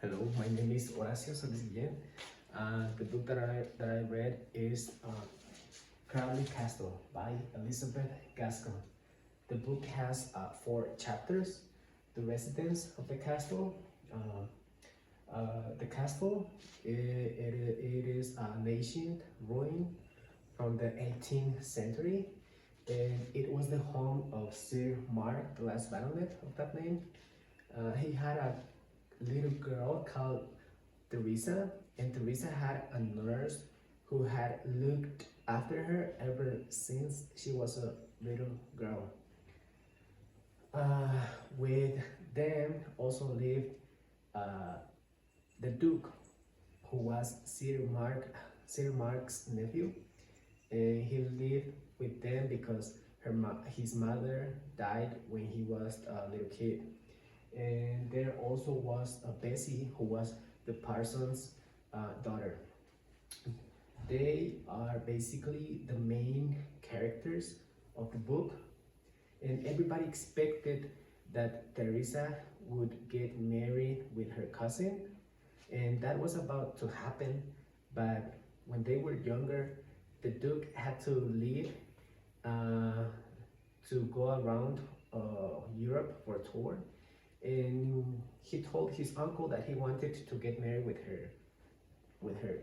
Hello, my name is Horacio Solis Guillen. The book that I read is Crowley Castle by Elizabeth Gaskell. The book has 4 chapters. The residence of the castle. The castle it is an ancient ruin from the 18th century, and it was the home of Sir Mark, the last baronet of that name. He had a little girl called Teresa, and Teresa had a nurse who had looked after her ever since she was a little girl. Uh, with them also lived uh, the Duke, who was Sir Mark's nephew, and he lived with them because his mother died when he was a little kid. And there also was a Bessie, who was the parson's daughter. They are basically the main characters of the book, and everybody expected that Teresa would get married with her cousin, and that was about to happen. But when they were younger, the Duke had to leave to go around Europe for a tour, and he told his uncle that he wanted to get married with her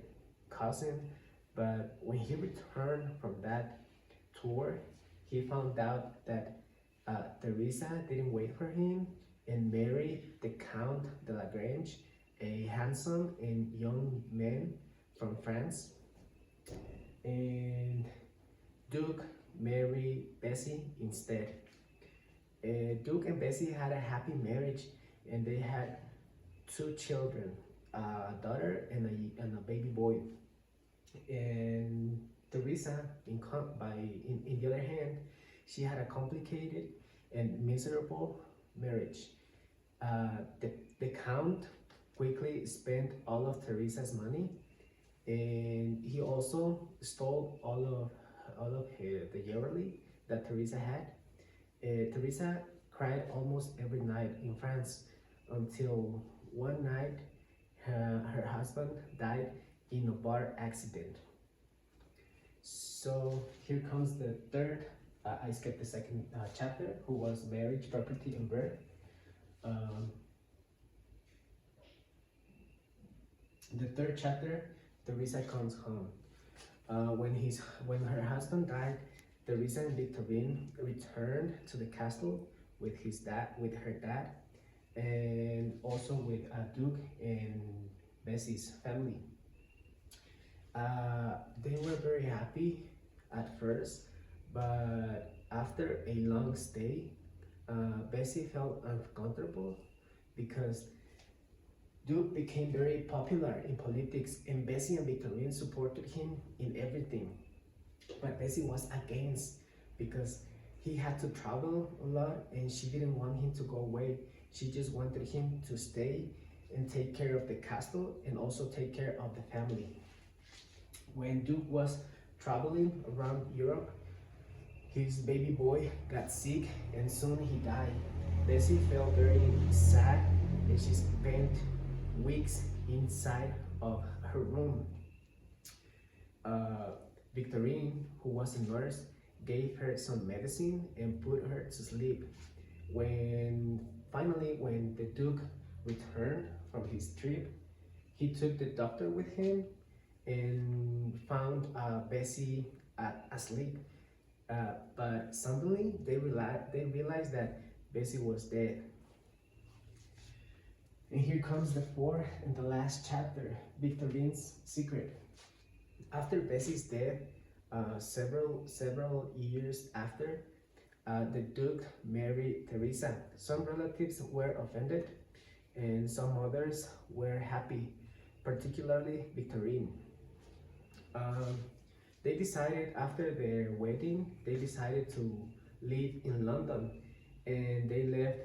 cousin. But when he returned from that tour, he found out that Teresa didn't wait for him and married the Count de la Grange, a handsome and young man from France. And Duke married Bessie instead. Duke and Bessie had a happy marriage, and they had 2 children, a daughter and a baby boy. And Teresa, in the other hand, she had a complicated and miserable marriage. The Count quickly spent all of Teresa's money, and he also stole all of the yearly that Teresa had. Teresa cried almost every night in France until one night her husband died in a bar accident. So here comes the third, I skipped the second chapter, who was marriage, property, and birth. The third chapter, Teresa comes home. When her husband died, Teresa and Victorine returned to the castle with her dad, and also with Duke and Bessie's family. They were very happy at first, but after a long stay, Bessie felt uncomfortable because Duke became very popular in politics, and Bessie and Victorine supported him in everything. But Bessie was against, because he had to travel a lot and she didn't want him to go away. She just wanted him to stay and take care of the castle and also take care of the family. When Duke was traveling around Europe, his baby boy got sick and soon he died. Bessie felt very sad and she spent weeks inside of her room. Victorine, who was a nurse, gave her some medicine and put her to sleep. Finally, when the Duke returned from his trip, he took the doctor with him and found Bessie asleep. But suddenly they realized that Bessie was dead. And here comes the fourth and the last chapter, Victorine's secret. After Bessie's death, several years after, the Duke married Teresa. Some relatives were offended, and some others were happy, particularly Victorine. They decided, after their wedding, they decided to live in London, and they left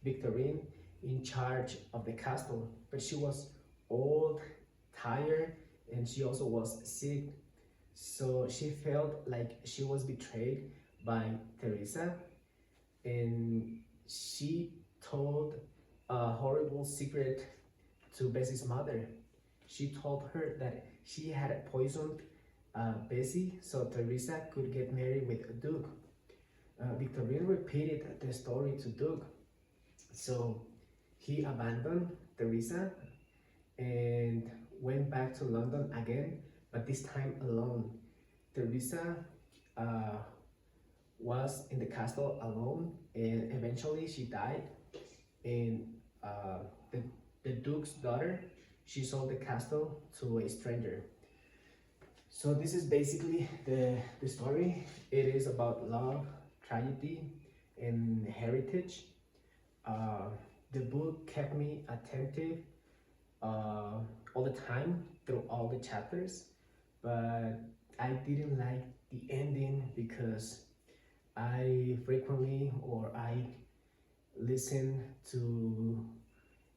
Victorine in charge of the castle. But she was old, tired, and she also was sick, so she felt like she was betrayed by Teresa, and she told a horrible secret to Bessie's mother. She told her that she had poisoned Bessie so Teresa could get married with Duke. Victorine repeated the story to Duke, so he abandoned Teresa and went back to London again, but this time alone. Teresa uh, was in the castle alone, and eventually she died. And the, the Duke's daughter, she sold the castle to a stranger. So this is basically the story. It is about love, tragedy, and heritage. Uh, the book kept me attentive all the time through all the chapters, but I didn't like the ending because I frequently or I listen to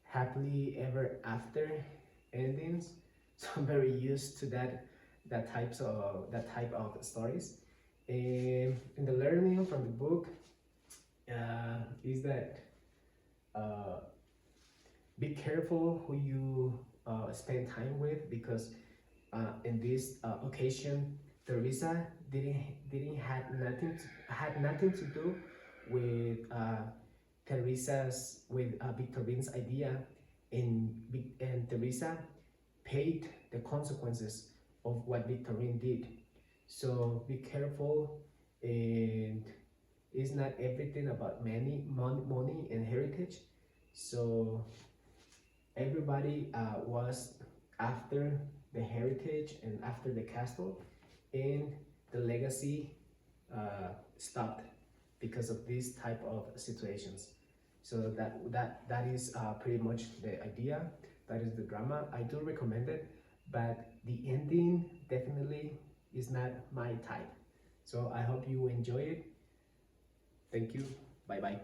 happily ever after endings, so I'm very used to that type of stories. And the learning from the book is that uh, be careful who you spend time with, because in this occasion, Teresa didn't had nothing to do with Victorine's idea, and Teresa paid the consequences of what Victorine did. So be careful, and it's not everything about money and heritage. So everybody was after the heritage and after the castle, and the legacy stopped because of these type of situations. So that is pretty much the idea. That is the drama. I do recommend it, but the ending definitely is not my type. So I hope you enjoy it. Thank you. Bye bye.